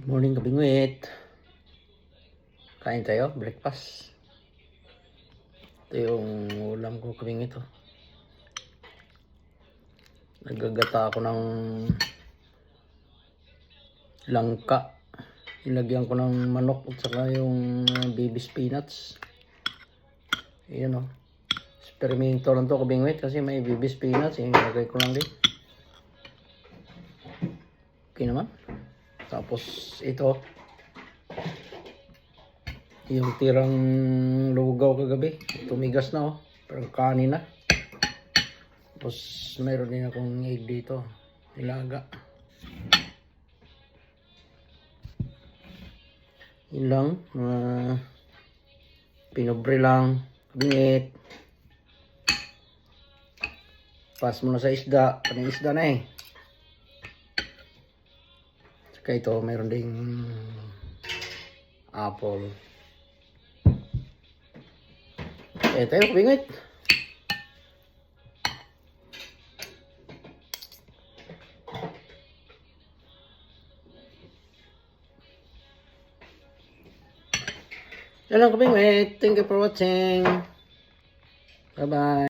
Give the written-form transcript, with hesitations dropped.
Morning, kabingwit. Kain tayo, breakfast. Ito yung ulam ko, kabingwit. Nagagata ako ng langka. Ilagyan ko ng manok at saka yung baby spinach. Ayan o. Experimento lang to, kabingwit, kasi may baby spinach. Ilagay ko lang din. Okay naman. Tapos ito, yung tirang lugaw kagabi, tumigas na oh, parang kanin na. Tapos mayroon din akong egg dito, nilaga. Yun lang, pinobre lang, kabingit. Pas mo na sa isda, panay isda na eh. Saka ito, mayroon ding apple. Eh, tayo, kabingit. Yan lang, kabingit. Thank you for watching. Bye-bye.